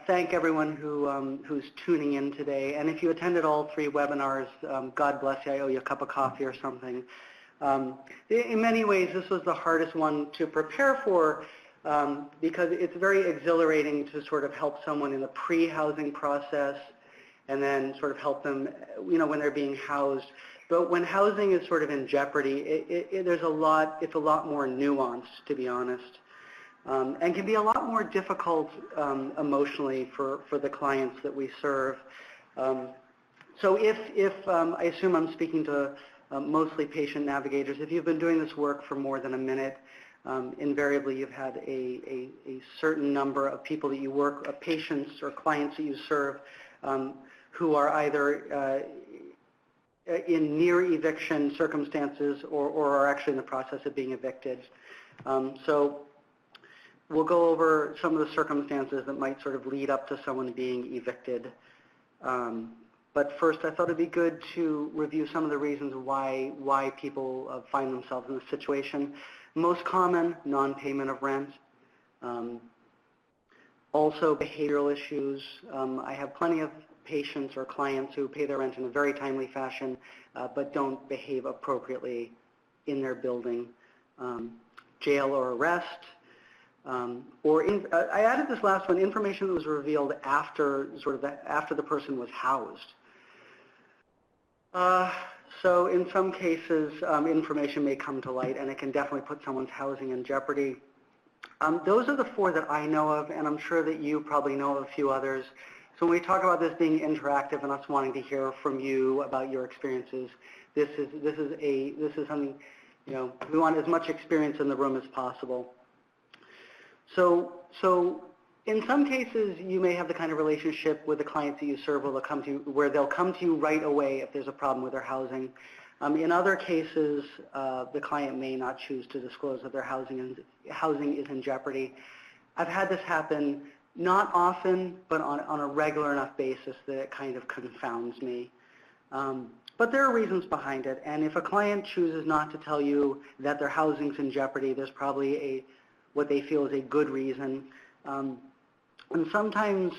thank everyone who's tuning in today. And if you attended all 3 webinars, God bless you. I owe you a cup of coffee or something. In many ways, this was the hardest one to prepare for because it's very exhilarating to sort of help someone in the pre-housing process and then sort of help them, when they're being housed. But when housing is sort of in jeopardy, it's a lot more nuanced, to be honest, and can be a lot more difficult emotionally for the clients that we serve. So if I assume I'm speaking to mostly patient navigators, if you've been doing this work for more than a minute, invariably you've had a certain number of people that you work, patients or clients that you serve, who are either in near eviction circumstances or are actually in the process of being evicted. So we'll go over some of the circumstances that might sort of lead up to someone being evicted. But first, I thought it'd be good to review some of the reasons why people find themselves in this situation. Most common, non-payment of rent. Also, behavioral issues. I have plenty of patients or clients who pay their rent in a very timely fashion, but don't behave appropriately in their building. Jail or arrest. I added this last one, information that was revealed after the person was housed. So in some cases, information may come to light, and it can definitely put someone's housing in jeopardy. Those are the 4 that I know of, and I'm sure that you probably know of a few others. So when we talk about this being interactive and us wanting to hear from you about your experiences, this is something, we want as much experience in the room as possible. So in some cases, you may have the kind of relationship with the clients that you serve where they'll come to you right away if there's a problem with their housing. In other cases, the client may not choose to disclose that their housing is in jeopardy. I've had this happen not often, but on a regular enough basis that it kind of confounds me. But there are reasons behind it, and if a client chooses not to tell you that their housing's in jeopardy, there's probably what they feel is a good reason. And sometimes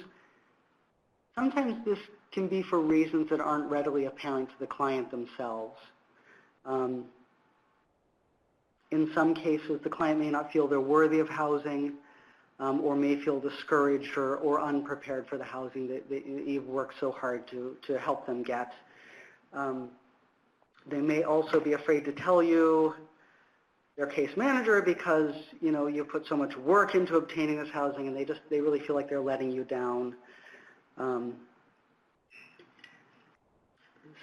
this can be for reasons that aren't readily apparent to the client themselves. In some cases, the client may not feel they're worthy of housing, or may feel discouraged or unprepared for the housing that you've worked so hard to help them get. They may also be afraid to tell you, their case manager, because you put so much work into obtaining this housing, and they really feel like they're letting you down.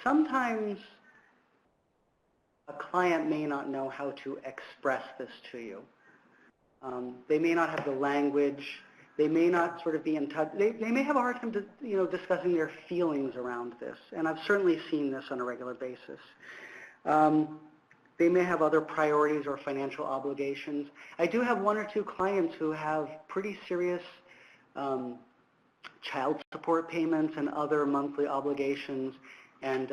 Sometimes a client may not know how to express this to you. They may not have the language. They may not sort of be in touch. They may have a hard time discussing their feelings around this, and I've certainly seen this on a regular basis. They may have other priorities or financial obligations. I do have 1 or 2 clients who have pretty serious child support payments and other monthly obligations, and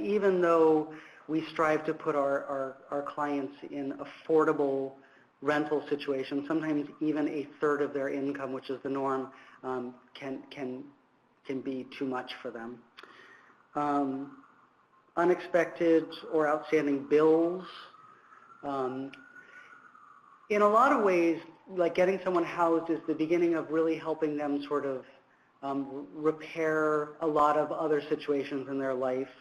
even though we strive to put our clients in affordable rental situations, sometimes even 1/3 of their income, which is the norm, can be too much for them. Unexpected or outstanding bills. In a lot of ways, like getting someone housed is the beginning of really helping them sort of repair a lot of other situations in their life.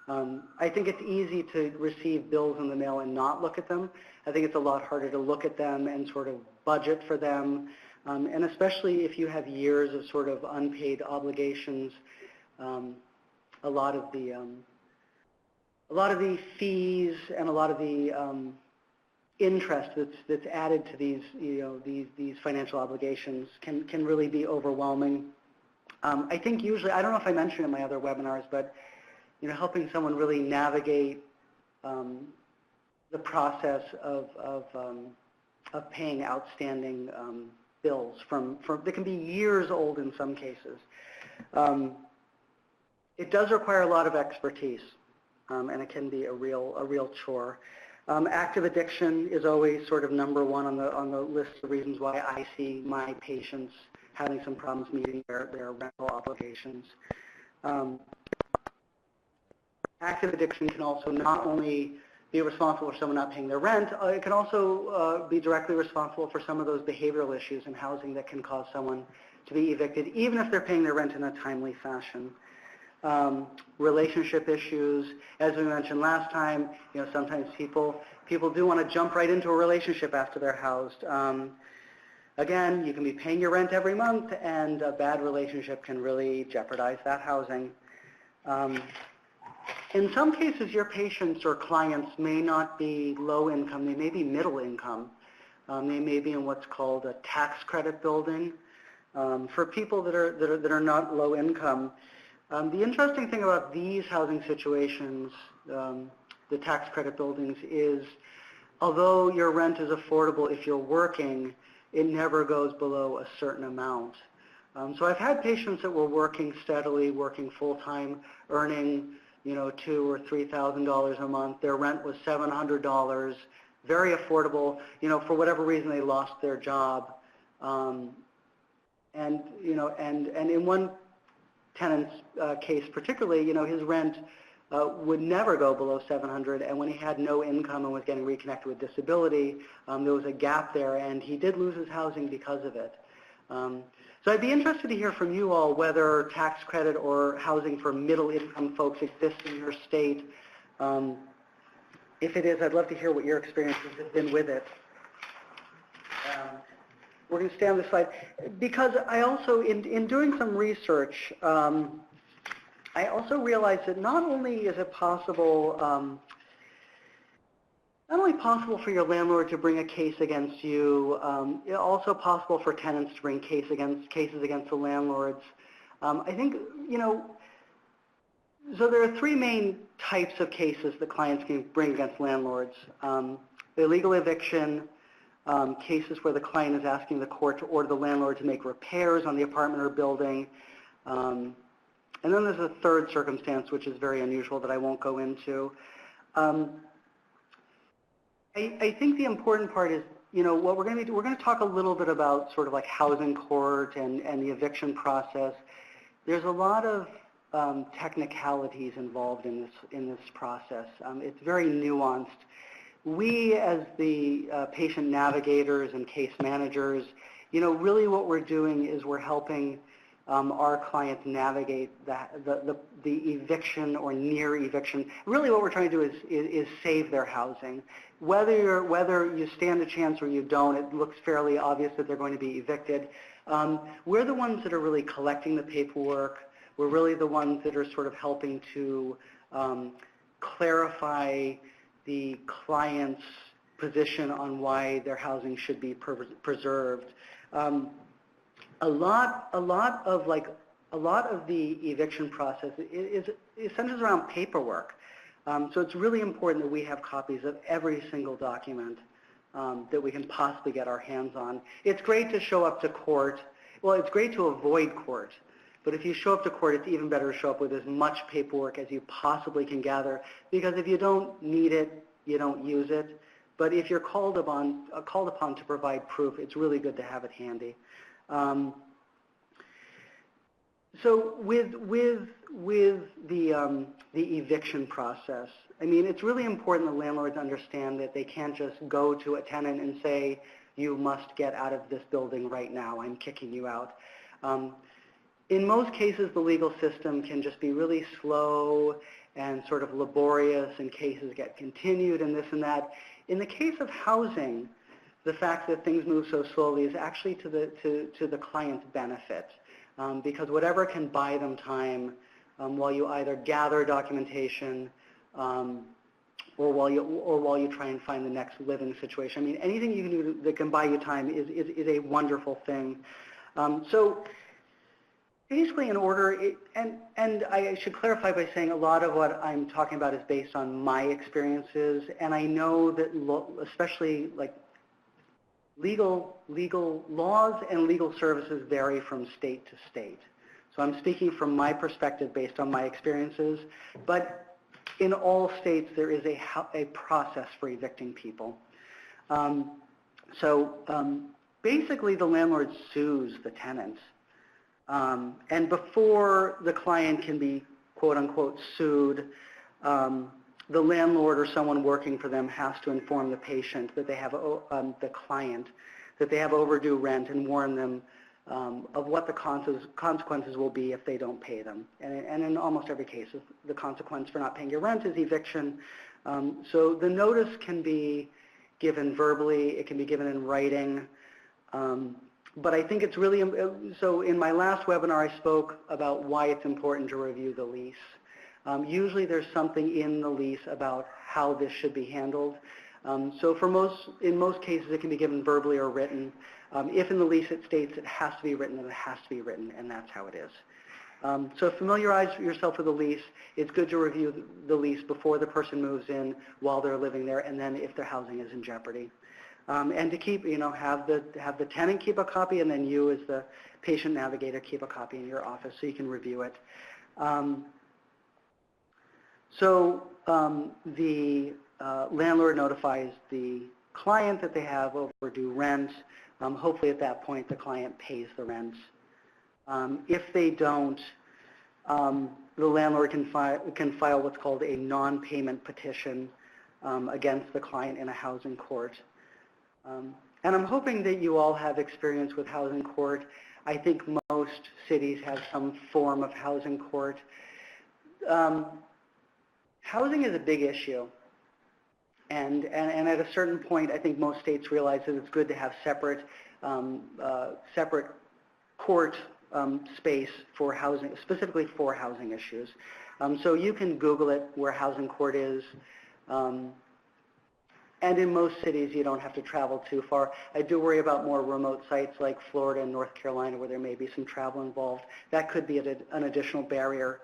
I think it's easy to receive bills in the mail and not look at them. I think it's a lot harder to look at them and sort of budget for them, and especially if you have years of sort of unpaid obligations. A lot of the fees and a lot of the interest that's added to these financial obligations can really be overwhelming. I think usually, I don't know if I mentioned in my other webinars, but helping someone really navigate the process of paying outstanding bills that can be years old in some cases. It does require a lot of expertise. And it can be a real chore. Active addiction is always sort of number one on the list of reasons why I see my patients having some problems meeting their rental obligations. Active addiction can also not only be responsible for someone not paying their rent, it can also be directly responsible for some of those behavioral issues in housing that can cause someone to be evicted, even if they're paying their rent in a timely fashion. Relationship issues, as we mentioned last time, sometimes people do want to jump right into a relationship after they're housed. Again, you can be paying your rent every month, and a bad relationship can really jeopardize that housing. In some cases, your patients or clients may not be low income, they may be middle income. They may be in what's called a tax credit building. For people that are not low income, the interesting thing about these housing situations, the tax credit buildings, is although your rent is affordable if you're working, it never goes below a certain amount. So I've had patients that were working steadily, working full-time, earning $2,000 or $3,000 a month. Their rent was $700, very affordable. For whatever reason they lost their job, and in one tenant's case particularly, his rent would never go below $700, and when he had no income and was getting reconnected with disability, there was a gap there, and he did lose his housing because of it. So I'd be interested to hear from you all whether tax credit or housing for middle-income folks exists in your state. If it is, I'd love to hear what your experiences have been with it. We're going to stay on this slide because I also, in doing some research, I also realized that not only is it possible, not only possible for your landlord to bring a case against you, it's also possible for tenants to bring cases against the landlords. I think, so there are three main types of cases that clients can bring against landlords. Illegal eviction, cases where the client is asking the court to order the landlord to make repairs on the apartment or building. And then there's a third circumstance, which is very unusual that I won't go into. I think the important part is, what we're going to do, we're going to talk a little bit about sort of like housing court and the eviction process. There's a lot of technicalities involved in this process. It's very nuanced. We, as the patient navigators and case managers, really what we're doing is we're helping our clients navigate the eviction or near eviction. Really what we're trying to do is save their housing. Whether you stand a chance or you don't, it looks fairly obvious that they're going to be evicted. We're the ones that are really collecting the paperwork. We're really the ones that are sort of helping to clarify the client's position on why their housing should be preserved. A lot of the eviction process is centers around paperwork. So it's really important that we have copies of every single document that we can possibly get our hands on. It's great to show up to court. Well, it's great to avoid court. But if you show up to court, it's even better to show up with as much paperwork as you possibly can gather, because if you don't need it, you don't use it. But if you're called upon to provide proof, it's really good to have it handy. So with the eviction process, I mean, it's really important that landlords understand that they can't just go to a tenant and say, you must get out of this building right now, I'm kicking you out. In most cases, the legal system can just be really slow and sort of laborious, and cases get continued and this and that. In the case of housing, the fact that things move so slowly is actually to the client's benefit, because whatever can buy them time while you either gather documentation or while you try and find the next living situation. I mean, anything you can do that can buy you time is a wonderful thing. So basically in order, and I should clarify by saying a lot of what I'm talking about is based on my experiences, and I know that especially like legal laws and legal services vary from state to state. So I'm speaking from my perspective based on my experiences, but in all states, there is a process for evicting people. Basically, the landlord sues the tenant. And before the client can be, quote unquote, sued, the landlord or someone working for them has to inform the patient that they have, the client, that they have overdue rent and warn them of what the consequences will be if they don't pay them. And in almost every case, the consequence for not paying your rent is eviction. So the notice can be given verbally, it can be given in writing, but I think it's really, so in my last webinar I spoke about why it's important to review the lease. Usually there's something in the lease about how this should be handled. So in most cases it can be given verbally or written. If in the lease it states it has to be written, then it has to be written, and that's how it is. So familiarize yourself with the lease. It's good to review the lease before the person moves in, while they're living there, and then if their housing is in jeopardy. And to keep, have the tenant keep a copy, and then you as the patient navigator keep a copy in your office so you can review it. The landlord notifies the client that they have overdue rent. Hopefully at that point the client pays the rent. If they don't, the landlord can file what's called a non-payment petition against the client in a housing court. And I'm hoping that you all have experience with housing court. I think most cities have some form of housing court. Housing is a big issue. And at a certain point, I think most states realize that it's good to have separate court space for housing, specifically for housing issues. So you can Google it where housing court is. And in most cities, you don't have to travel too far. I do worry about more remote sites like Florida and North Carolina where there may be some travel involved. That could be an additional barrier.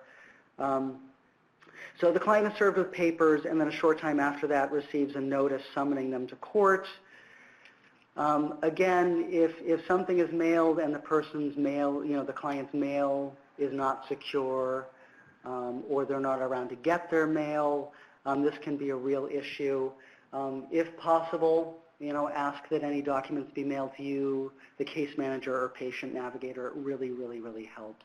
So the client is served with papers, and then a short time after that receives a notice summoning them to court. Again, if something is mailed and the person's mail, the client's mail is not secure, or they're not around to get their mail, this can be a real issue. If possible, ask that any documents be mailed to you, the case manager or patient navigator. It really, really, really helps.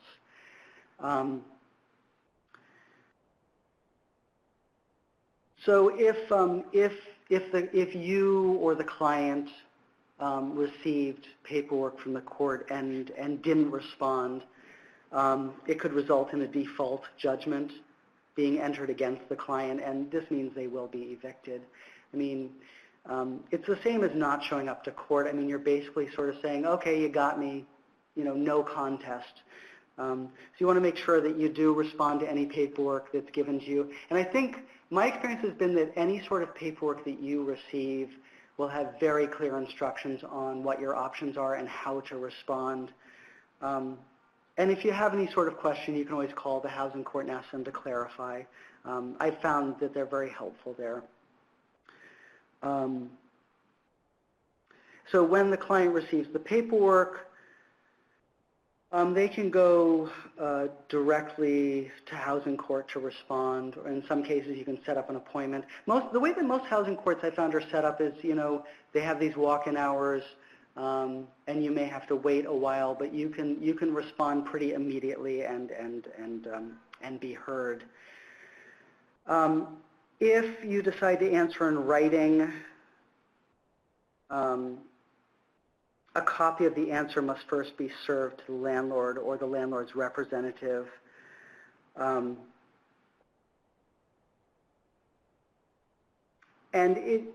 So if you or the client received paperwork from the court and didn't respond, it could result in a default judgment being entered against the client, and this means they will be evicted. I mean, it's the same as not showing up to court. I mean, you're basically sort of saying, okay, you got me, no contest. So you want to make sure that you do respond to any paperwork that's given to you. And I think my experience has been that any sort of paperwork that you receive will have very clear instructions on what your options are and how to respond. And if you have any sort of question, you can always call the housing court and ask them to clarify. I've found that they're very helpful there. So when the client receives the paperwork, they can go directly to housing court to respond, or in some cases you can set up an appointment. The way that most housing courts I found are set up is, they have these walk-in hours, and you may have to wait a while, but you can respond pretty immediately and be heard. If you decide to answer in writing, a copy of the answer must first be served to the landlord or the landlord's representative. And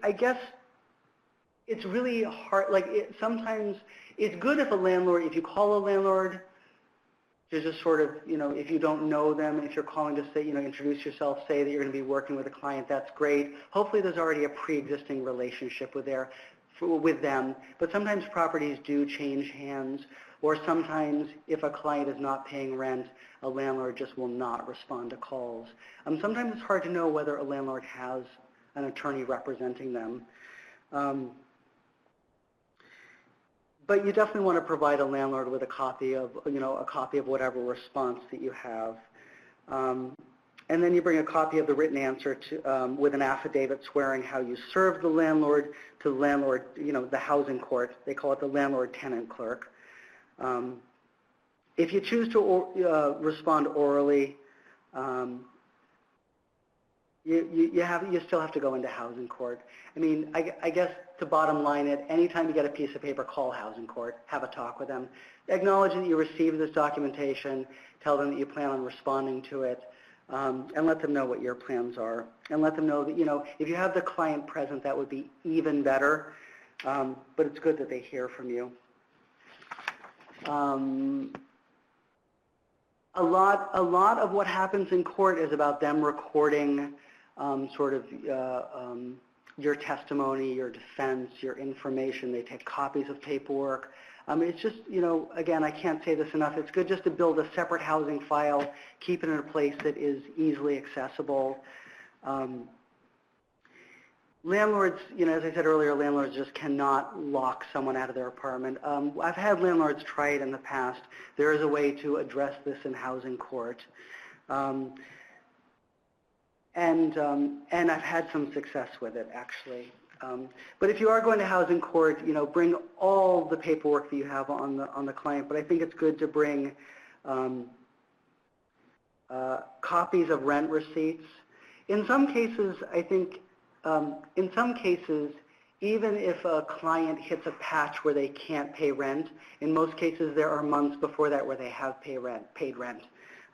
I guess it's really hard, sometimes it's good if if you call a landlord, to just sort of, if you don't know them, if you're calling to say, introduce yourself, say that you're going to be working with a client, that's great. Hopefully there's already a pre-existing relationship with them, but sometimes properties do change hands, or sometimes if a client is not paying rent, a landlord just will not respond to calls. Sometimes it's hard to know whether a landlord has an attorney representing them. But you definitely want to provide a landlord with a copy of, whatever response that you have. And then you bring a copy of the written answer to, with an affidavit swearing how you served the landlord to the landlord, the housing court. They call it the landlord-tenant clerk. If you choose to respond orally, you still have to go into housing court. I mean, I guess to bottom line it, anytime you get a piece of paper, call housing court, have a talk with them. Acknowledge that you received this documentation, tell them that you plan on responding to it, and let them know what your plans are. And let them know that, if you have the client present, that would be even better, but it's good that they hear from you. A lot of what happens in court is about them recording your testimony, your defense, your information. They take copies of paperwork. It's just, again, I can't say this enough. It's good just to build a separate housing file, keep it in a place that is easily accessible. Landlords, as I said earlier, landlords just cannot lock someone out of their apartment. I've had landlords try it in the past. There is a way to address this in housing court. And I've had some success with it, actually. But if you are going to housing court, bring all the paperwork that you have on the client. But I think it's good to bring copies of rent receipts. In some cases, I think, even if a client hits a patch where they can't pay rent, in most cases there are months before that where they have paid rent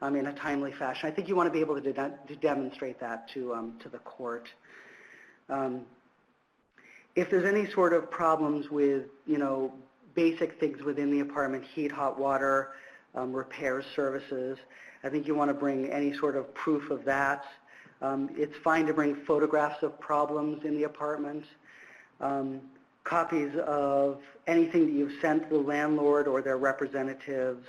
in a timely fashion. I think you want to be able to demonstrate that to the court. If there's any sort of problems with, basic things within the apartment, heat, hot water, repair services, I think you want to bring any sort of proof of that. It's fine to bring photographs of problems in the apartment, copies of anything that you've sent to the landlord or their representatives.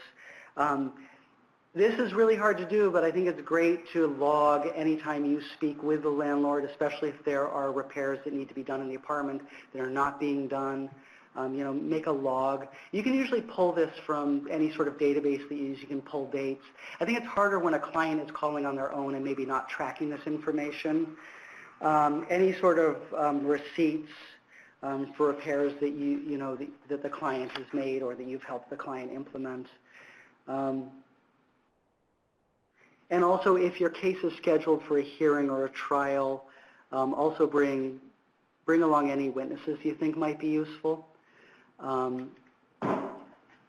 This is really hard to do, but I think it's great to log anytime you speak with the landlord, especially if there are repairs that need to be done in the apartment that are not being done. Make a log. You can usually pull this from any sort of database that you use. You can pull dates. I think it's harder when a client is calling on their own and maybe not tracking this information. Any sort of receipts for repairs that that the client has made or that you've helped the client implement. And also, if your case is scheduled for a hearing or a trial, also bring along any witnesses you think might be useful. It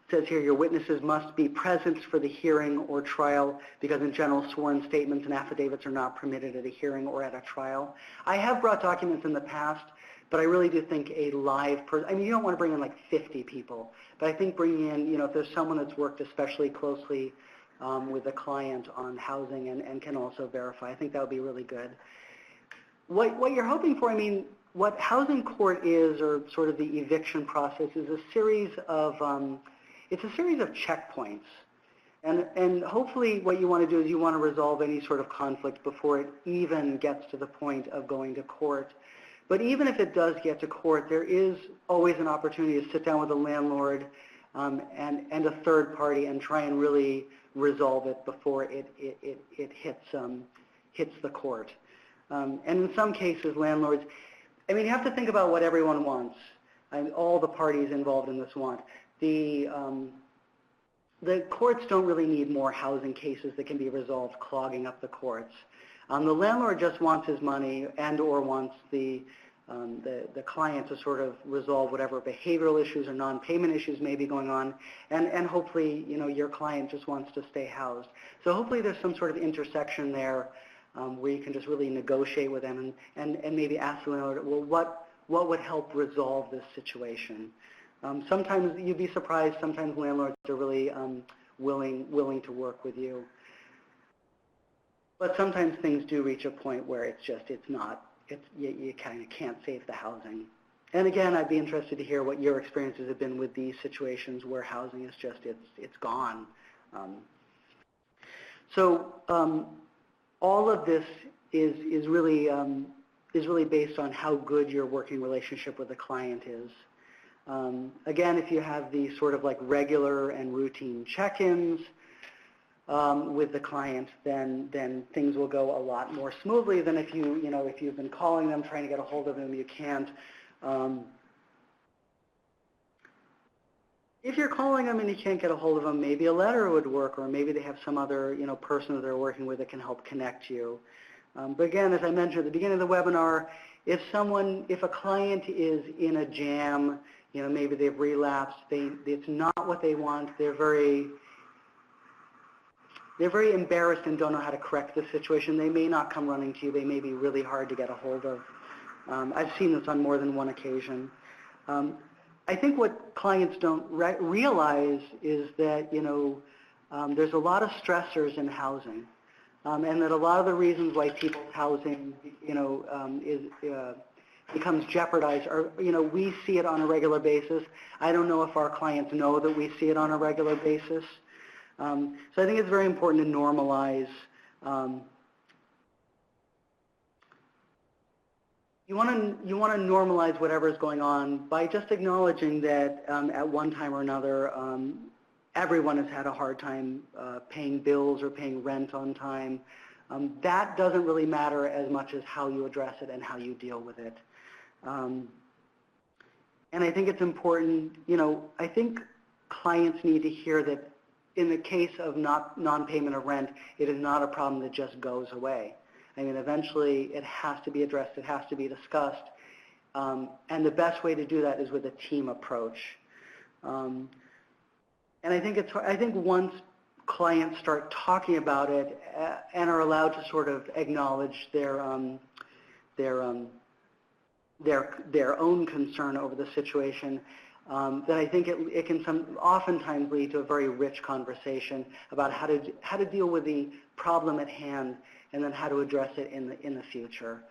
says here your witnesses must be present for the hearing or trial because in general sworn statements and affidavits are not permitted at a hearing or at a trial. I have brought documents in the past, but I really do think a live person, you don't want to bring in like 50 people, but I think bringing in, if there's someone that's worked especially closely with the client on housing and can also verify, I think that would be really good. What you're hoping for, what housing court is, or sort of the eviction process, is a series of, checkpoints. And hopefully what you want to do is you want to resolve any sort of conflict before it even gets to the point of going to court. But even if it does get to court, there is always an opportunity to sit down with a landlord and a third party and try and really resolve it before it hits the court. And in some cases, landlords, you have to think about what everyone wants. All the parties involved in this want. The courts don't really need more housing cases that can be resolved clogging up the courts. The landlord just wants his money and or wants the client to sort of resolve whatever behavioral issues or non-payment issues may be going on, and hopefully, your client just wants to stay housed. So hopefully there's some sort of intersection there where you can just really negotiate with them and maybe ask the landlord, well, what would help resolve this situation? Sometimes you'd be surprised, sometimes landlords are really willing to work with you. But sometimes things do reach a point where you kind of can't save the housing. And again, I'd be interested to hear what your experiences have been with these situations where housing is just, it's gone. All of this is really based on how good your working relationship with the client is. Again, if you have these sort of like regular and routine check-ins, with the client, then things will go a lot more smoothly than if if you've been calling them, trying to get a hold of them, you can't. If you're calling them and you can't get a hold of them, maybe a letter would work, or maybe they have some other person that they're working with that can help connect you. But again, as I mentioned at the beginning of the webinar, if a client is in a jam, maybe they've relapsed, it's not what they want, they're very embarrassed and don't know how to correct the situation, they may not come running to you, they may be really hard to get a hold of. I've seen this on more than one occasion. I think what clients don't realize is that, there's a lot of stressors in housing, and that a lot of the reasons why people's housing, becomes jeopardized are, we see it on a regular basis. I don't know if our clients know that we see it on a regular basis. So I think it's very important to normalize. You want to normalize whatever is going on by just acknowledging that at one time or another, everyone has had a hard time paying bills or paying rent on time. That doesn't really matter as much as how you address it and how you deal with it. And I think it's important, I think clients need to hear that in the case of non-payment of rent, it is not a problem that just goes away. I mean, eventually it has to be addressed, it has to be discussed, and the best way to do that is with a team approach. And I think once clients start talking about it and are allowed to sort of acknowledge their own concern over the situation, then I think it can oftentimes lead to a very rich conversation about how to deal with the problem at hand and then how to address it in the future.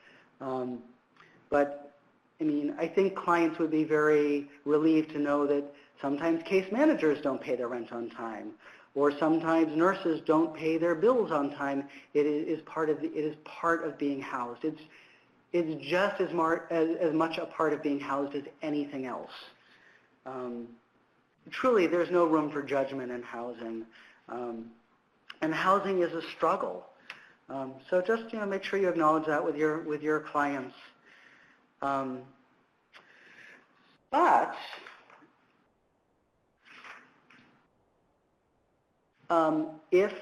But I mean, I think clients would be very relieved to know that sometimes case managers don't pay their rent on time, or sometimes nurses don't pay their bills on time. It is part of being housed. It's just as much a part of being housed as anything else. Truly, there's no room for judgment in housing, and housing is a struggle. So just make sure you acknowledge that with your clients. But if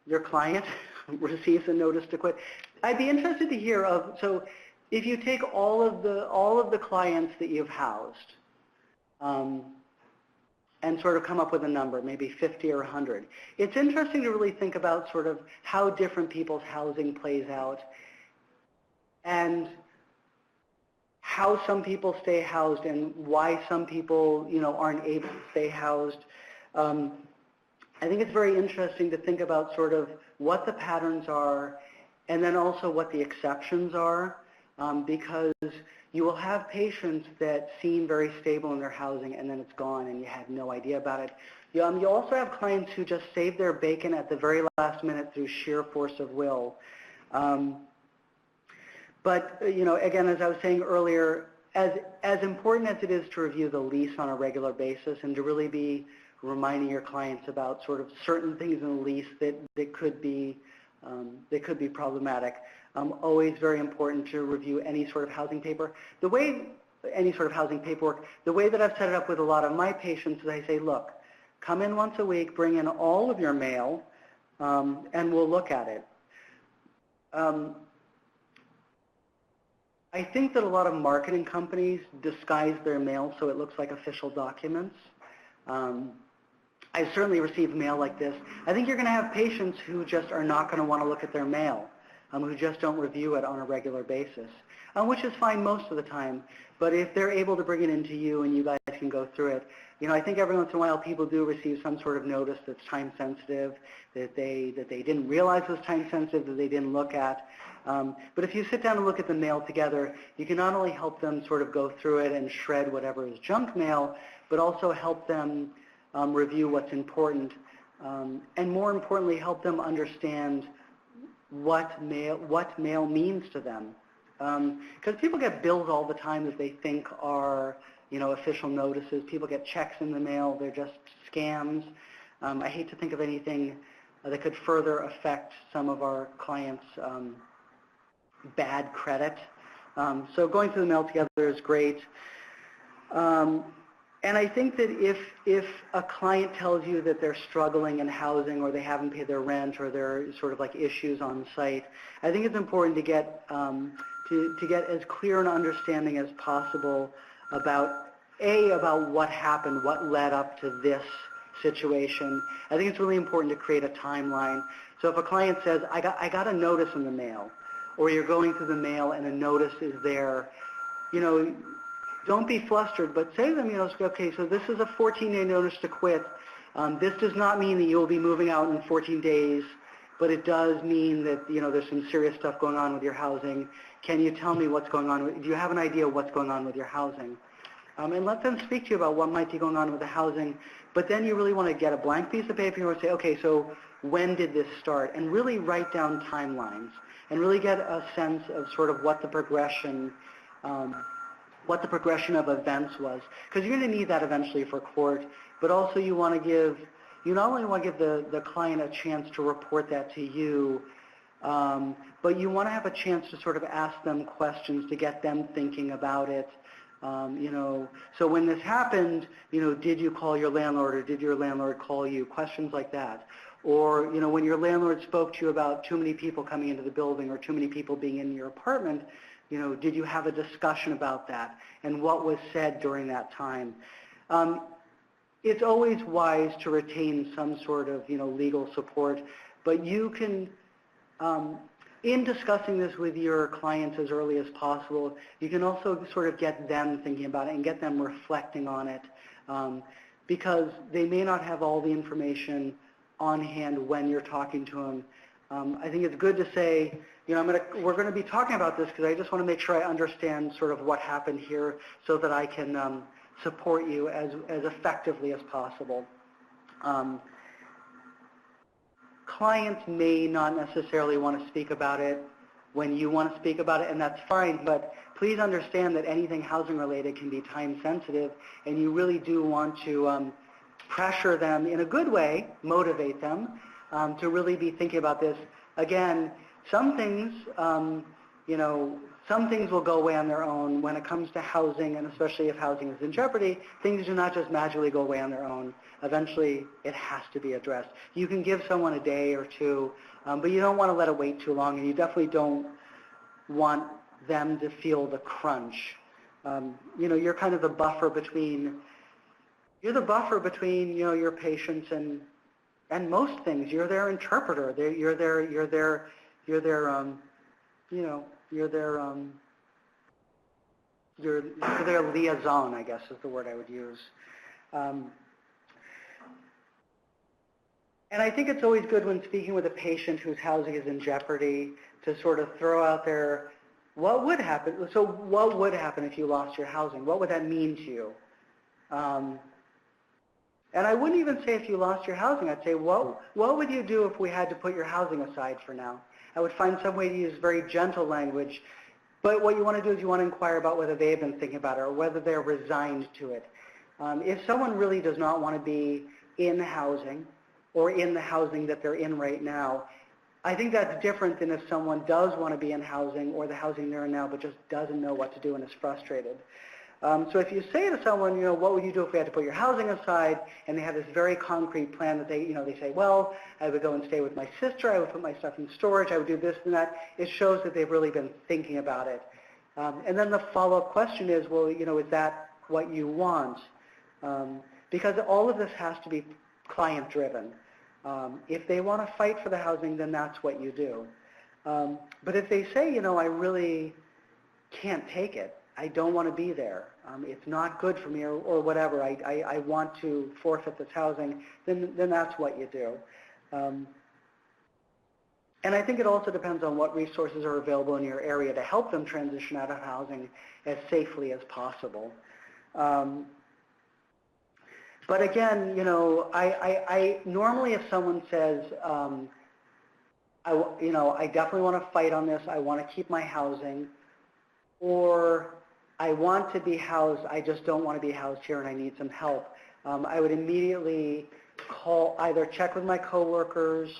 your client receives a notice to quit, I'd be interested to hear of. So if you take all of the clients that you've housed, and sort of come up with a number, maybe 50 or 100. It's interesting to really think about sort of how different people's housing plays out and how some people stay housed and why some people, aren't able to stay housed. I think it's very interesting to think about sort of what the patterns are and then also what the exceptions are, because you will have patients that seem very stable in their housing and then it's gone and you have no idea about it. You also have clients who just save their bacon at the very last minute through sheer force of will. But, again, as I was saying earlier, as important as it is to review the lease on a regular basis and to really be reminding your clients about sort of certain things in the lease that could be problematic, always very important to review any sort of housing paper. Any sort of housing paperwork, the way that I've set it up with a lot of my patients is I say, look, come in once a week, bring in all of your mail, and we'll look at it. I think that a lot of marketing companies disguise their mail so it looks like official documents. I've certainly received mail like this. I think you're going to have patients who just are not going to want to look at their mail, who just don't review it on a regular basis, which is fine most of the time. But if they're able to bring it into you and you guys can go through it, I think every once in a while people do receive some sort of notice that's time sensitive, that they didn't realize was time sensitive, that they didn't look at. But if you sit down and look at the mail together, you can not only help them sort of go through it and shred whatever is junk mail, but also help them review what's important, and more importantly, help them understand what mail means to them. Because people get bills all the time that they think are, official notices. People get checks in the mail. They're just scams. I hate to think of anything that could further affect some of our clients' bad credit. So going through the mail together is great. And I think that if a client tells you that they're struggling in housing or they haven't paid their rent or there are sort of like issues on site, I think it's important to get as clear an understanding as possible about about what happened, what led up to this situation. I think it's really important to create a timeline. So if a client says, I got a notice in the mail, or you're going through the mail and a notice is there, don't be flustered, but say to them, okay, so this is a 14-day notice to quit. This does not mean that you'll be moving out in 14 days, but it does mean that, there's some serious stuff going on with your housing. Can you tell me what's going on? Do you have an idea of what's going on with your housing? And let them speak to you about what might be going on with the housing, but then you really want to get a blank piece of paper and say, okay, so when did this start? And really write down timelines and really get a sense of sort of what the progression of events was. Because you're going to need that eventually for court, but also you not only want to give the client a chance to report that to you, but you want to have a chance to sort of ask them questions to get them thinking about it. So when this happened, did you call your landlord or did your landlord call you? Questions like that. Or, when your landlord spoke to you about too many people coming into the building or too many people being in your apartment, did you have a discussion about that? And what was said during that time? It's always wise to retain some sort of, legal support, but you can, in discussing this with your clients as early as possible, you can also sort of get them thinking about it and get them reflecting on it, because they may not have all the information on hand when you're talking to them. I think it's good to say, we're going to be talking about this because I just want to make sure I understand sort of what happened here so that I can support you as effectively as possible. Clients may not necessarily want to speak about it when you want to speak about it, and that's fine, but please understand that anything housing related can be time sensitive, and you really do want to pressure them in a good way, motivate them to really be thinking about this. Again, some things, some things will go away on their own. When it comes to housing, and especially if housing is in jeopardy, things do not just magically go away on their own. Eventually, it has to be addressed. You can give someone a day or two, but you don't want to let it wait too long, and you definitely don't want them to feel the crunch. You're kind of the buffer between, your patients and most things. You're their interpreter. You're their liaison, I guess is the word I would use. And I think it's always good when speaking with a patient whose housing is in jeopardy to sort of throw out there, what would happen? So what would happen if you lost your housing? What would that mean to you? And I wouldn't even say if you lost your housing. I'd say, what would you do if we had to put your housing aside for now? I would find some way to use very gentle language. But what you want to do is you want to inquire about whether they've been thinking about it or whether they're resigned to it. If someone really does not want to be in housing or in the housing that they're in right now, I think that's different than if someone does want to be in housing or the housing they're in now but just doesn't know what to do and is frustrated. So if you say to someone, what would you do if we had to put your housing aside, and they have this very concrete plan that they say, well, I would go and stay with my sister, I would put my stuff in storage, I would do this and that, it shows that they've really been thinking about it. And then the follow-up question is, well, is that what you want? Because all of this has to be client-driven. If they want to fight for the housing, then that's what you do. But if they say, I really can't take it, I don't want to be there, it's not good for me or whatever, I want to forfeit this housing, then that's what you do. And I think it also depends on what resources are available in your area to help them transition out of housing as safely as possible. But again, I normally if someone says, I definitely want to fight on this, I want to keep my housing, or I want to be housed, I just don't want to be housed here and I need some help, I would immediately either check with my coworkers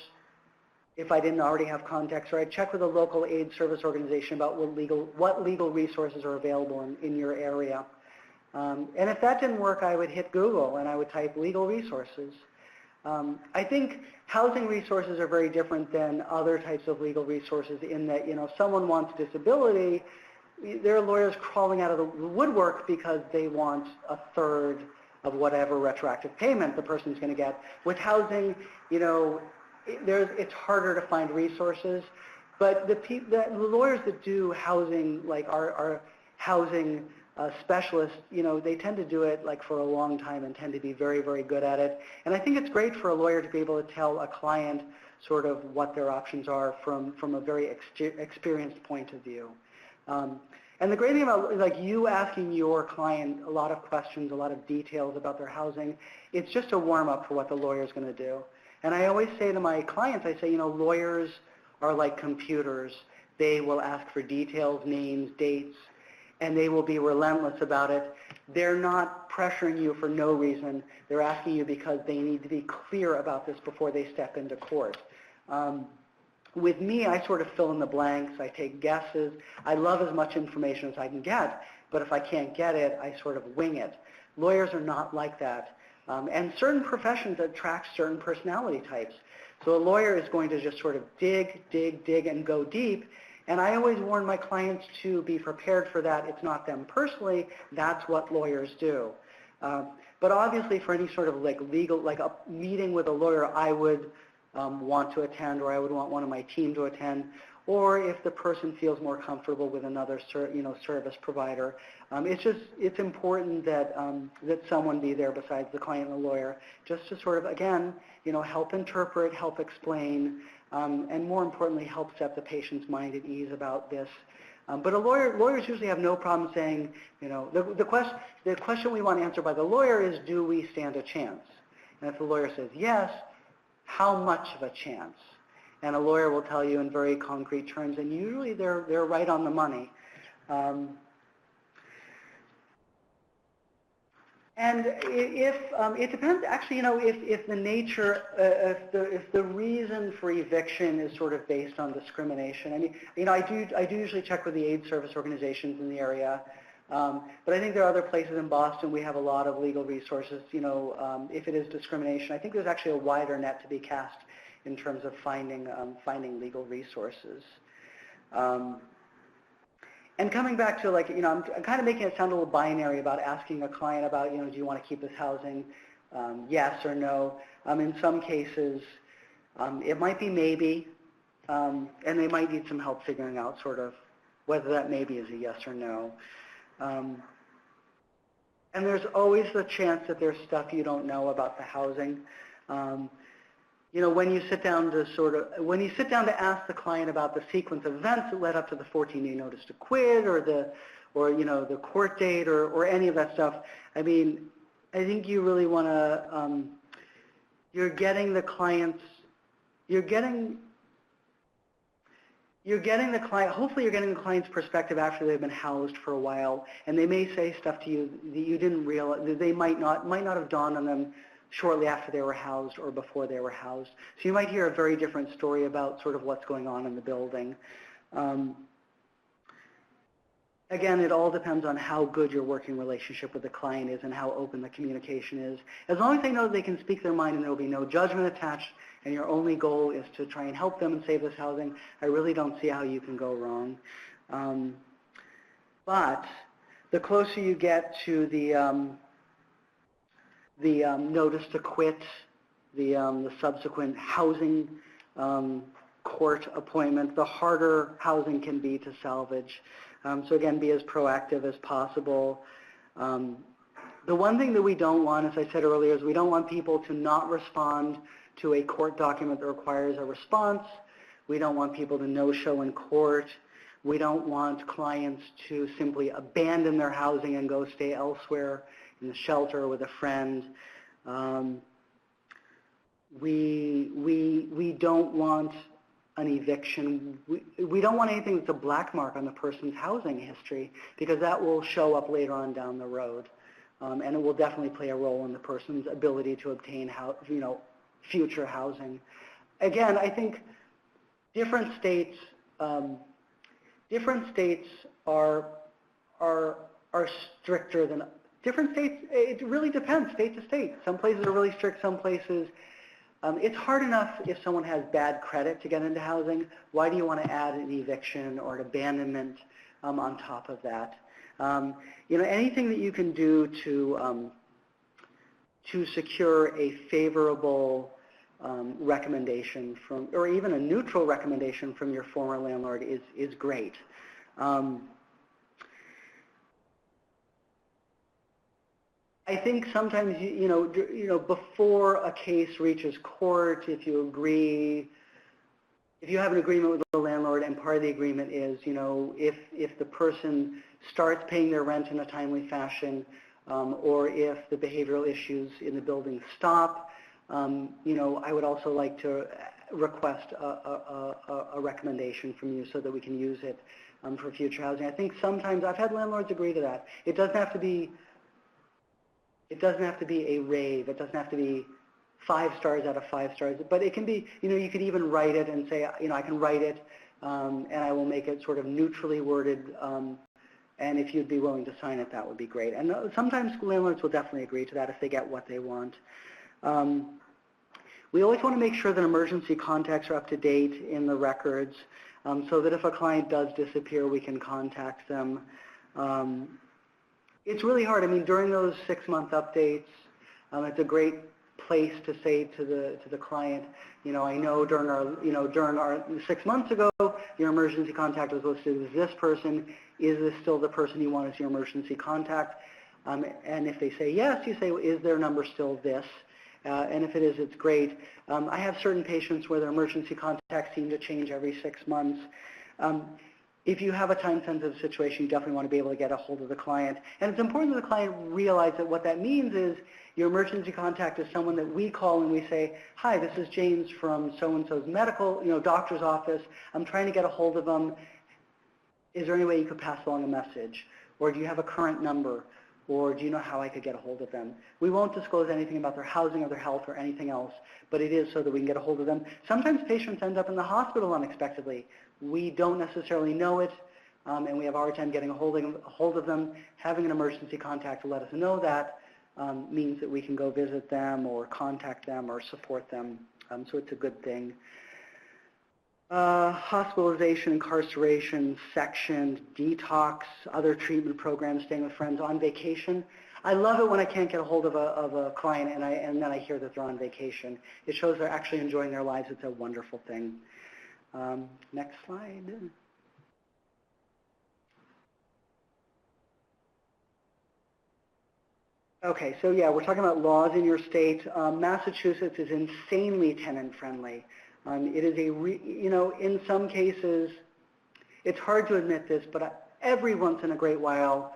if I didn't already have contacts, or I'd check with a local aid service organization about what legal resources are available in your area. And if that didn't work, I would hit Google and I would type legal resources. I think housing resources are very different than other types of legal resources in that, if someone wants disability, there are lawyers crawling out of the woodwork because they want a third of whatever retroactive payment the person's going to get. With housing, it's harder to find resources, but the lawyers that do housing, like our housing specialists, they tend to do it like for a long time and tend to be very, very good at it. And I think it's great for a lawyer to be able to tell a client sort of what their options are from a very experienced point of view. And the great thing about like you asking your client a lot of questions, a lot of details about their housing, it's just a warm-up for what the lawyer's going to do. And I always say to my clients, I say, lawyers are like computers. They will ask for details, names, dates, and they will be relentless about it. They're not pressuring you for no reason. They're asking you because they need to be clear about this before they step into court. With me, I sort of fill in the blanks. I take guesses. I love as much information as I can get, but if I can't get it, I sort of wing it. Lawyers are not like that. And certain professions attract certain personality types. So a lawyer is going to just sort of dig, and go deep. And I always warn my clients to be prepared for that. It's not them personally. That's what lawyers do. But obviously for any sort of like legal, like a meeting with a lawyer, I would want to attend, or I would want one of my team to attend, or if the person feels more comfortable with another service provider. It's important that that someone be there besides the client and the lawyer, just to sort of, again, help interpret, help explain, and more importantly, help set the patient's mind at ease about this. But lawyers usually have no problem saying, the question we want answered by the lawyer is, do we stand a chance? And if the lawyer says yes, how much of a chance? And a lawyer will tell you in very concrete terms, and usually they're right on the money. And if it depends, actually, if the nature, if the reason for eviction is sort of based on discrimination. I mean, I do usually check with the aid service organizations in the area. But I think there are other places in Boston. We have a lot of legal resources. If it is discrimination, I think there's actually a wider net to be cast in terms of finding legal resources. And coming back to I'm kind of making it sound a little binary about asking a client about, do you want to keep this housing? Yes or no. In some cases, it might be maybe, and they might need some help figuring out sort of whether that maybe is a yes or no. And there's always the chance that there's stuff you don't know about the housing. When you sit down to ask the client about the sequence of events that led up to the 14-day notice to quit, or the court date, or any of that stuff, I mean, I think you really want to, you're getting the client's perspective after they've been housed for a while, and they may say stuff to you that you didn't realize, that they might not have dawned on them shortly after they were housed or before they were housed. So you might hear a very different story about sort of what's going on in the building. Again, it all depends on how good your working relationship with the client is and how open the communication is. As long as they know they can speak their mind and there will be no judgment attached, and your only goal is to try and help them and save this housing, I really don't see how you can go wrong. But the closer you get to the notice to quit, the subsequent housing court appointment, the harder housing can be to salvage. So again, be as proactive as possible. The one thing that we don't want, as I said earlier, is we don't want people to not respond to a court document that requires a response. We don't want people to no-show in court. We don't want clients to simply abandon their housing and go stay elsewhere in the shelter with a friend. We don't want an eviction. We don't want anything that's a black mark on the person's housing history, because that will show up later on down the road. And it will definitely play a role in the person's ability to obtain future housing. Again, I think different states are stricter than different states. It really depends state to state. Some places are really strict, some places it's hard enough if someone has bad credit to get into housing. Why do you want to add an eviction or an abandonment on top of that? You know, anything that you can do to secure a favorable recommendation from, or even a neutral recommendation from your former landlord is great. I think sometimes, you know, before a case reaches court, if you have an agreement with the landlord, and part of the agreement is, you know, if the person starts paying their rent in a timely fashion, or if the behavioral issues in the building stop, you know, I would also like to request a recommendation from you so that we can use it for future housing. I think sometimes I've had landlords agree to that. It doesn't have to be a rave. It doesn't have to be 5 stars out of 5 stars. But it can be, you know, you could even write it and say, you know, I can write it and I will make it sort of neutrally worded. And if you'd be willing to sign it, that would be great. And sometimes landlords will definitely agree to that if they get what they want. We always want to make sure that emergency contacts are up to date in the records so that if a client does disappear, we can contact them. It's really hard. I mean, during those 6-month updates, it's a great place to say to the client, you know, I know during our 6 months ago, your emergency contact was listed as this person. Is this still the person you want as your emergency contact? And if they say yes, you say, well, is their number still this? And if it is, it's great. I have certain patients where their emergency contacts seem to change every 6 months. If you have a time-sensitive situation, you definitely want to be able to get a hold of the client. And it's important that the client realize that what that means is your emergency contact is someone that we call and we say, hi, this is James from so-and-so's medical, you know, doctor's office. I'm trying to get a hold of them. Is there any way you could pass along a message? Or do you have a current number? Or do you know how I could get a hold of them? We won't disclose anything about their housing or their health or anything else, but it is so that we can get a hold of them. Sometimes patients end up in the hospital unexpectedly. We don't necessarily know it, and we have a hard time getting a hold of them. Having an emergency contact to let us know that means that we can go visit them or contact them or support them, so it's a good thing. Hospitalization, incarceration, section, detox, other treatment programs, staying with friends, on vacation. I love it when I can't get a hold of a client and then I hear that they're on vacation. It shows they're actually enjoying their lives. It's a wonderful thing. Next slide. Okay, so yeah, we're talking about laws in your state. Massachusetts is insanely tenant-friendly. It is you know, in some cases, it's hard to admit this, but every once in a great while,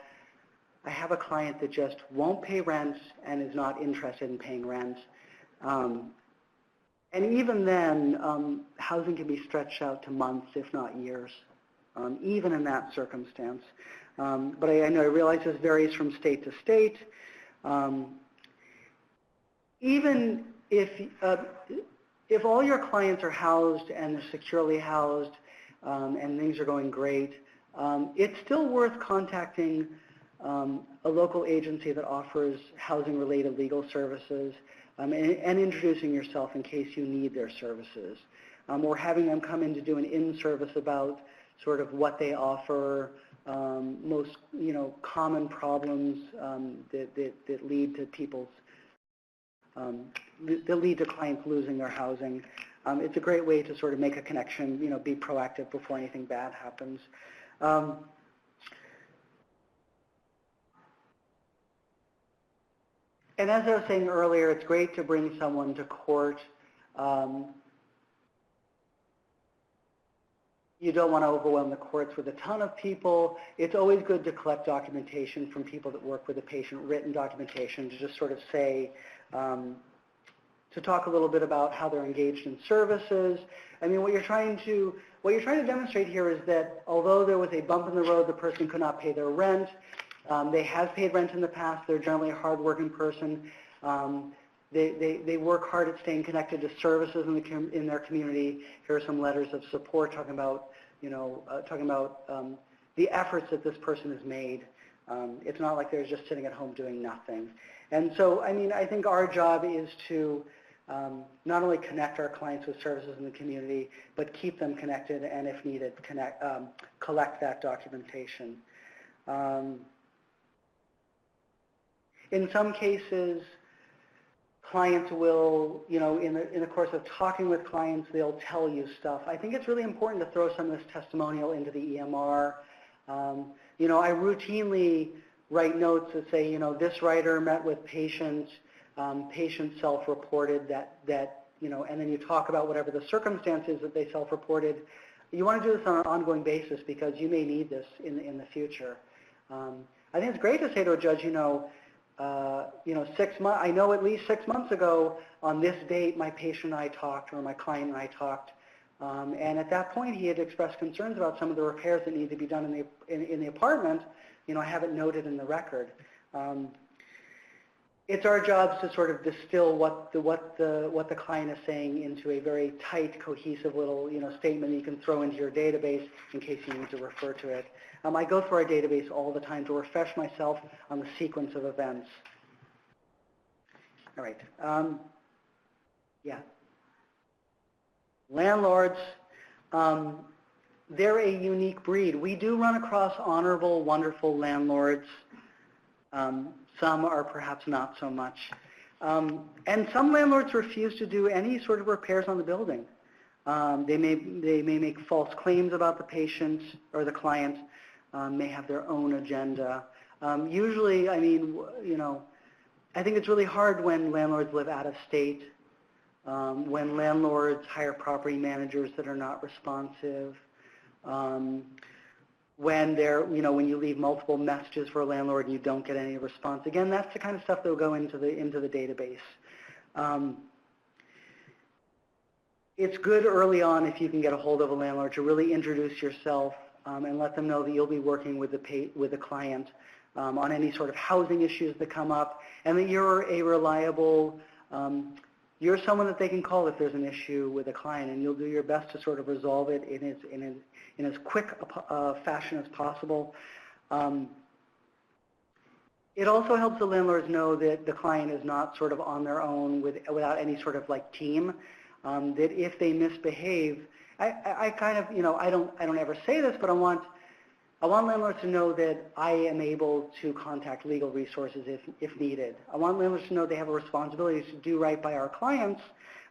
I have a client that just won't pay rent and is not interested in paying rent. And even then, housing can be stretched out to months, if not years, even in that circumstance. But I realize this varies from state to state. Even if all your clients are housed and they're securely housed and things are going great, it's still worth contacting a local agency that offers housing-related legal services and introducing yourself in case you need their services, or having them come in to do an in-service about sort of what they offer, most common problems that lead to people's that lead to clients losing their housing. It's a great way to sort of make a connection, be proactive before anything bad happens. And as I was saying earlier, it's great to bring someone to court. You don't want to overwhelm the courts with a ton of people. It's always good to collect documentation from people that work with the patient, written documentation, to just sort of say, to talk a little bit about how they're engaged in services. I mean, what you're trying to demonstrate here is that although there was a bump in the road, the person could not pay their rent, they have paid rent in the past, they're generally a hardworking person, they work hard at staying connected to services in their community. Here are some letters of support talking about, the efforts that this person has made. It's not like they're just sitting at home doing nothing. And so, I mean, I think our job is to not only connect our clients with services in the community, but keep them connected, and if needed, collect that documentation. In some cases, clients will, in the course of talking with clients, they'll tell you stuff. I think it's really important to throw some of this testimonial into the EMR. I routinely write notes that say, this writer met with patients, patient self-reported that, and then you talk about whatever the circumstances that they self-reported. You want to do this on an ongoing basis because you may need this in the future. I think it's great to say to a judge, 6 months, I know at least 6 months ago on this date my patient and I talked, or my client and I talked, and at that point he had expressed concerns about some of the repairs that need to be done in the apartment. I have it noted in the record. It's our jobs to sort of distill what the client is saying into a very tight, cohesive little statement that you can throw into your database in case you need to refer to it. I go through our database all the time to refresh myself on the sequence of events. All right. Yeah. Landlords, they're a unique breed. We do run across honorable, wonderful landlords. Some are perhaps not so much. And some landlords refuse to do any sort of repairs on the building. They may make false claims about the patient or the client, may have their own agenda. Usually, I mean, I think it's really hard when landlords live out of state, when landlords hire property managers that are not responsive, when when you leave multiple messages for a landlord and you don't get any response. Again, that's the kind of stuff that will go into the database. It's good early on if you can get a hold of a landlord to really introduce yourself and let them know that you'll be working with the client on any sort of housing issues that come up, and that you're a reliable, you're someone that they can call if there's an issue with a client, and you'll do your best to sort of resolve it in as quick a fashion as possible. It also helps the landlords know that the client is not sort of on their own without any sort of like team, that if they misbehave, I kind of, I don't ever say this, but I want landlords to know that I am able to contact legal resources if needed. I want landlords to know they have a responsibility to do right by our clients.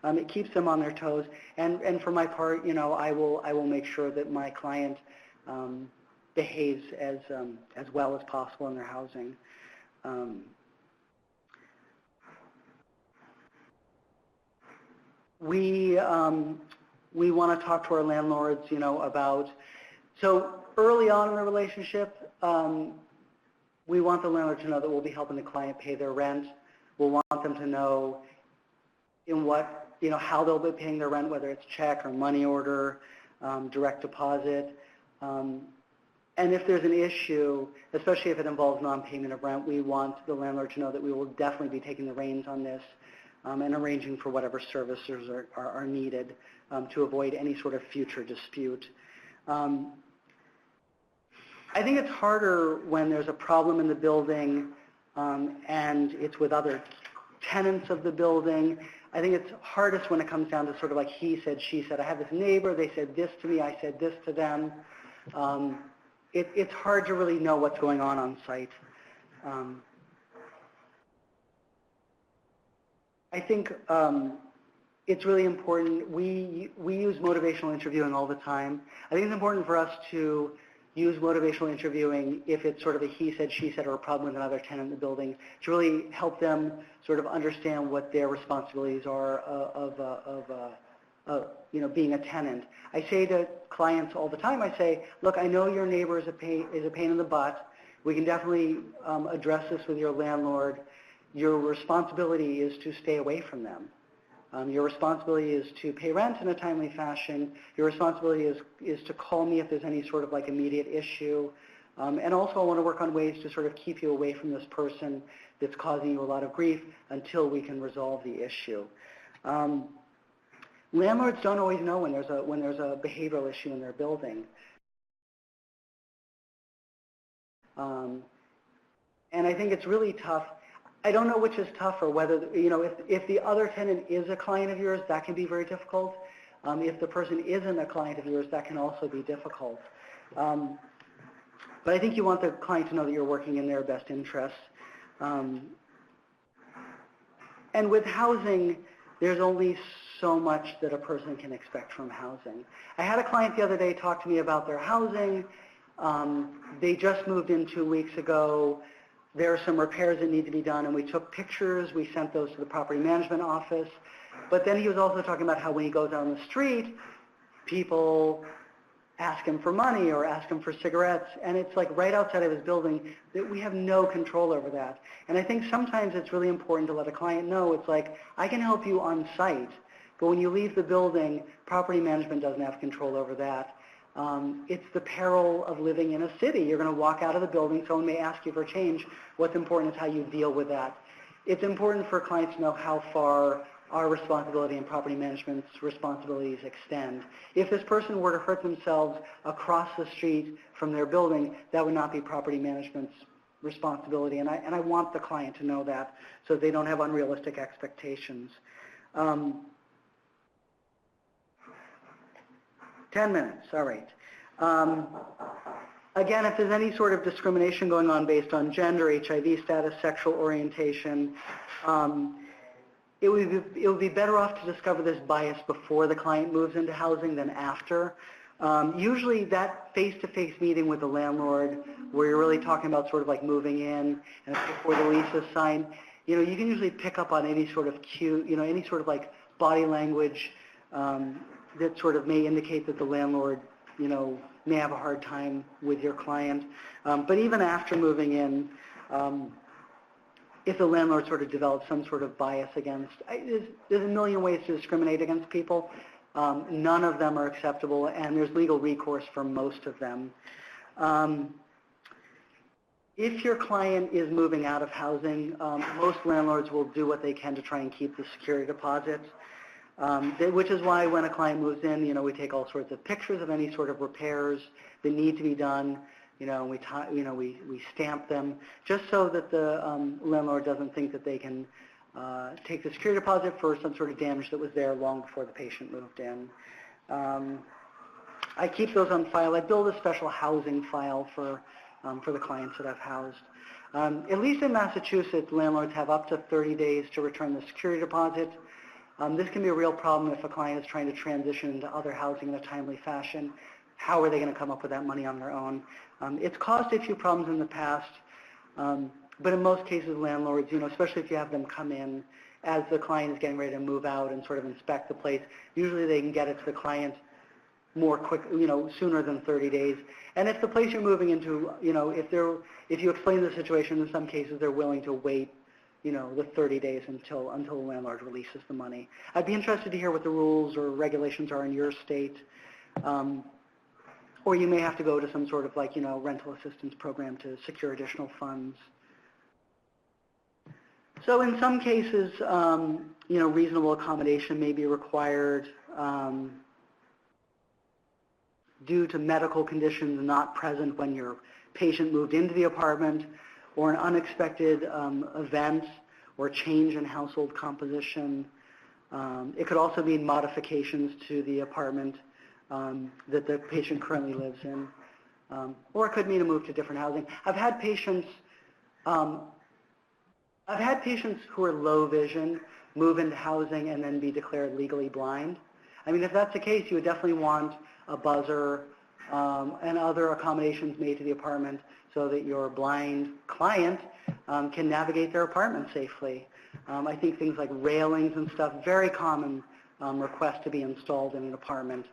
It keeps them on their toes, and for my part, I will make sure that my client behaves as well as possible in their housing. We want to talk to our landlords, about, so early on in the relationship, we want the landlord to know that we'll be helping the client pay their rent. We'll want them to know in what, how they'll be paying their rent, whether it's check or money order, direct deposit. And if there's an issue, especially if it involves non-payment of rent, we want the landlord to know that we will definitely be taking the reins on this and arranging for whatever services are needed to avoid any sort of future dispute. I think it's harder when there's a problem in the building and it's with other tenants of the building. I think it's hardest when it comes down to sort of like he said, she said. I have this neighbor, they said this to me, I said this to them. It's hard to really know what's going on site. I think it's really important. We use motivational interviewing all the time. I think it's important for us to use motivational interviewing if it's sort of a he said, she said, or a problem with another tenant in the building, to really help them sort of understand what their responsibilities are of being a tenant. I say to clients all the time, I say, look, I know your neighbor is a pain in the butt. We can definitely address this with your landlord. Your responsibility is to stay away from them. Your responsibility is to pay rent in a timely fashion. Your responsibility is to call me if there's any sort of like immediate issue. And also I want to work on ways to sort of keep you away from this person that's causing you a lot of grief until we can resolve the issue. Landlords don't always know when there's a behavioral issue in their building. And I think it's really tough. I don't know which is tougher, whether, if the other tenant is a client of yours, that can be very difficult. If the person isn't a client of yours, that can also be difficult. But I think you want the client to know that you're working in their best interests. And with housing, there's only so much that a person can expect from housing. I had a client the other day talk to me about their housing. They just moved in 2 weeks ago. There are some repairs that need to be done, and we took pictures. We sent those to the property management office. But then he was also talking about how when he goes down the street, people ask him for money or ask him for cigarettes, and it's like right outside of his building that we have no control over that. And I think sometimes it's really important to let a client know, it's like, I can help you on site, but when you leave the building, property management doesn't have control over that. It's the peril of living in a city. You're going to walk out of the building, someone may ask you for change. What's important is how you deal with that. It's important for clients to know how far our responsibility and property management's responsibilities extend. If this person were to hurt themselves across the street from their building, that would not be property management's responsibility, and I want the client to know that so they don't have unrealistic expectations. 10 minutes, all right. Again, if there's any sort of discrimination going on based on gender, HIV status, sexual orientation, it would be better off to discover this bias before the client moves into housing than after. Usually that face-to-face meeting with the landlord where you're really talking about sort of like moving in and before the lease is signed, you can usually pick up on any sort of cue, any sort of like body language that sort of may indicate that the landlord, may have a hard time with your client. But even after moving in, if the landlord sort of develops some sort of bias against, there's a million ways to discriminate against people. None of them are acceptable, and there's legal recourse for most of them. If your client is moving out of housing, most landlords will do what they can to try and keep the security deposits, which is why when a client moves in, we take all sorts of pictures of any sort of repairs that need to be done. And we stamp them just so that the landlord doesn't think that they can take the security deposit for some sort of damage that was there long before the patient moved in. I keep those on file. I build a special housing file for the clients that I've housed. At least in Massachusetts, landlords have up to 30 days to return the security deposit. This can be a real problem if a client is trying to transition into other housing in a timely fashion. How are they going to come up with that money on their own? It's caused a few problems in the past, but in most cases, landlords, especially if you have them come in as the client is getting ready to move out and sort of inspect the place, usually they can get it to the client more quick, sooner than 30 days. And if the place you're moving into, if you explain the situation, in some cases they're willing to wait, the 30 days until the landlord releases the money. I'd be interested to hear what the rules or regulations are in your state. Or you may have to go to some sort of rental assistance program to secure additional funds. So in some cases, reasonable accommodation may be required due to medical conditions not present when your patient moved into the apartment, or an unexpected event or change in household composition. It could also mean modifications to the apartment that the patient currently lives in, or it could mean a move to different housing. I've had patients who are low vision move into housing and then be declared legally blind. I mean, if that's the case, you would definitely want a buzzer and other accommodations made to the apartment so that your blind client can navigate their apartment safely. I think things like railings and stuff, very common request to be installed in an apartment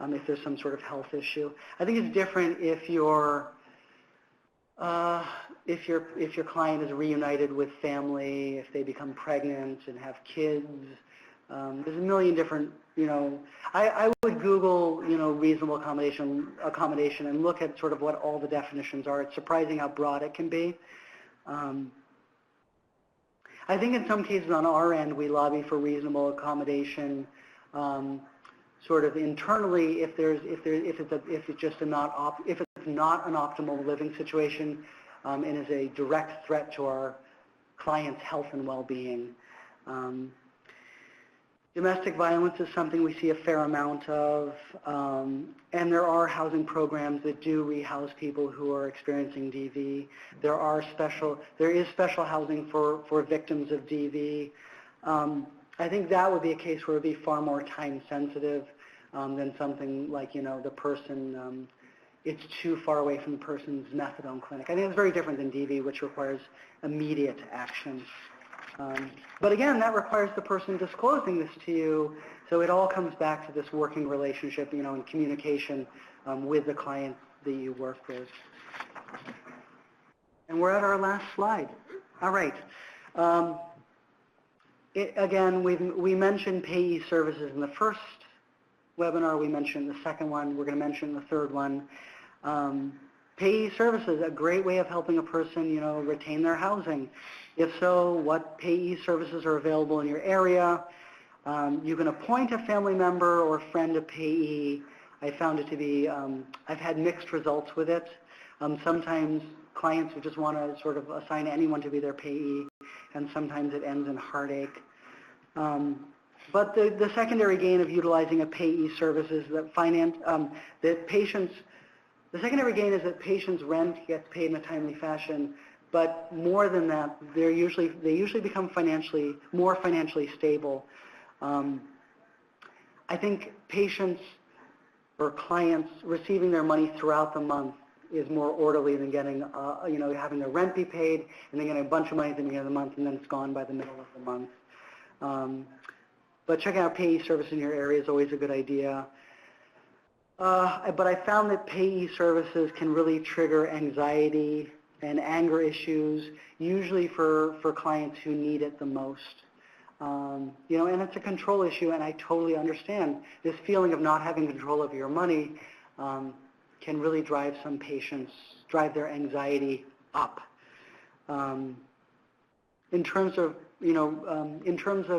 if there's some sort of health issue. I think it's different if your client is reunited with family, if they become pregnant and have kids, There's a million different, I would Google, reasonable accommodation and look at sort of what all the definitions are. It's surprising how broad it can be. I think in some cases on our end, we lobby for reasonable accommodation, sort of internally if it's not an optimal living situation, and is a direct threat to our clients' health and well-being. Domestic violence is something we see a fair amount of, and there are housing programs that do rehouse people who are experiencing DV. There is special housing for victims of DV. I think that would be a case where it would be far more time sensitive than something like, the person, it's too far away from the person's methadone clinic. I think it's very different than DV, which requires immediate action. But again, that requires the person disclosing this to you, so it all comes back to this working relationship, and communication with the client that you work with. And we're at our last slide. All right. Again, we mentioned payee services in the first webinar. We mentioned the second one. We're going to mention the third one. Payee services, a great way of helping a person, retain their housing. If so, what payee services are available in your area? You can appoint a family member or friend a payee. I found it to be, I've had mixed results with it. Sometimes clients would just want to sort of assign anyone to be their payee, and sometimes it ends in heartache. But the secondary gain of utilizing a payee service is that the secondary gain is that patients' rent gets paid in a timely fashion, but more than that, they usually become more financially stable. I think patients or clients receiving their money throughout the month is more orderly than getting, having their rent be paid and then getting a bunch of money at the beginning of the month and then it's gone by the middle of the month. But checking out payee service in your area is always a good idea. But I found that payee services can really trigger anxiety and anger issues, usually for clients who need it the most. And it's a control issue, and I totally understand. This feeling of not having control of your money can really drive some patients, drive their anxiety up. In terms of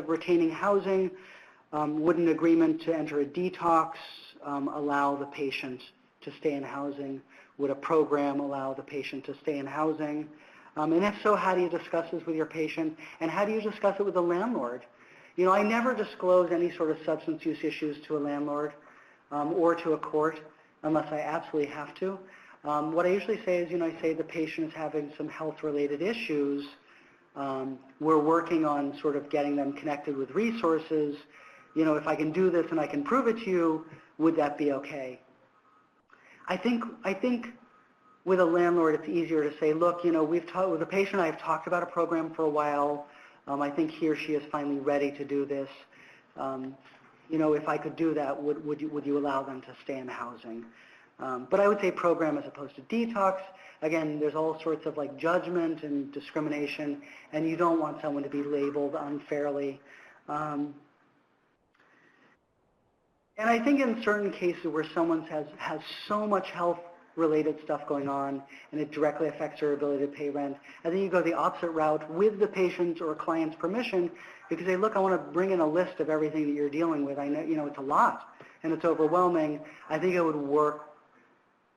retaining housing, would an agreement to enter a detox allow the patient to stay in housing? Would a program allow the patient to stay in housing? And if so, how do you discuss this with your patient? And how do you discuss it with the landlord? I never disclose any sort of substance use issues to a landlord or to a court unless I absolutely have to. What I usually say is, I say the patient is having some health-related issues. We're working on sort of getting them connected with resources. If I can do this and I can prove it to you, would that be okay? I think with a landlord, it's easier to say, look, with a patient, I've talked about a program for a while. I think he or she is finally ready to do this. If I could do that, would you allow them to stay in housing? But I would say program as opposed to detox. Again, there's all sorts of judgment and discrimination, and you don't want someone to be labeled unfairly. And I think in certain cases where someone has so much health-related stuff going on and it directly affects their ability to pay rent, I think you go the opposite route with the patient's or client's permission, because they look, I want to bring in a list of everything that you're dealing with. I know, it's a lot and it's overwhelming. I think it would work.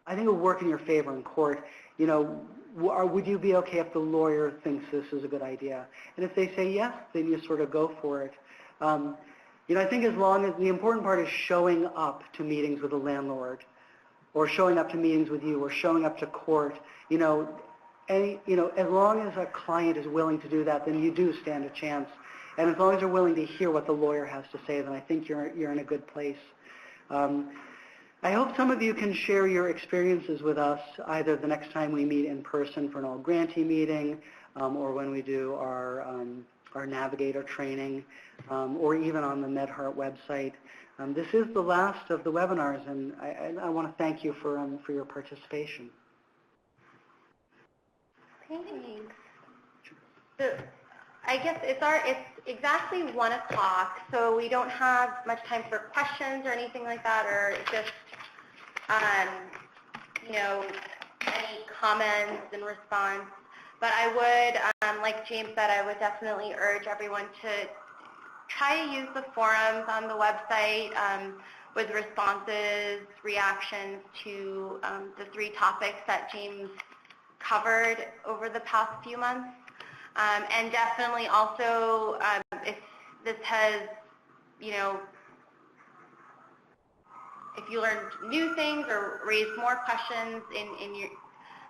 I think it would work in your favor in court. Would you be okay if the lawyer thinks this is a good idea? And if they say yes, then you sort of go for it. I think as long as the important part is showing up to meetings with a landlord, or showing up to meetings with you, or showing up to court. As long as a client is willing to do that, then you do stand a chance. And as long as they're willing to hear what the lawyer has to say, then I think you're in a good place. I hope some of you can share your experiences with us, either the next time we meet in person for an all-grantee meeting, or when we do our Navigator training, or even on the MedHeart website. This is the last of the webinars, and I want to thank you for your participation. Thanks. So I guess it's exactly 1 o'clock, so we don't have much time for questions or anything like that, or just you know, any comments and response. But I would, like James said, I would definitely urge everyone to try to use the forums on the website with responses, reactions to the 3 topics that James covered over the past few months. And definitely also, if this has, you know, if you learned new things or raised more questions in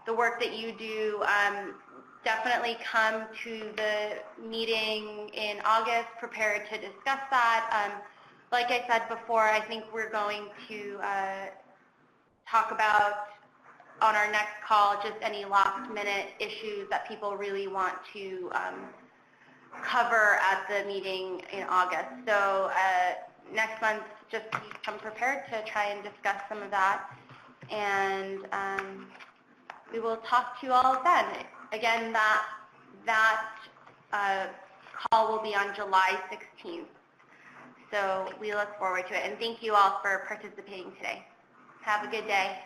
the work that you do, definitely come to the meeting in August prepared to discuss that. Like I said before, I think we're going to talk about on our next call just any last-minute issues that people really want to cover at the meeting in August. So next month, just come prepared to try and discuss some of that, and we will talk to you all then. Again, that call will be on July 16th. So we look forward to it, and thank you all for participating today. Have a good day.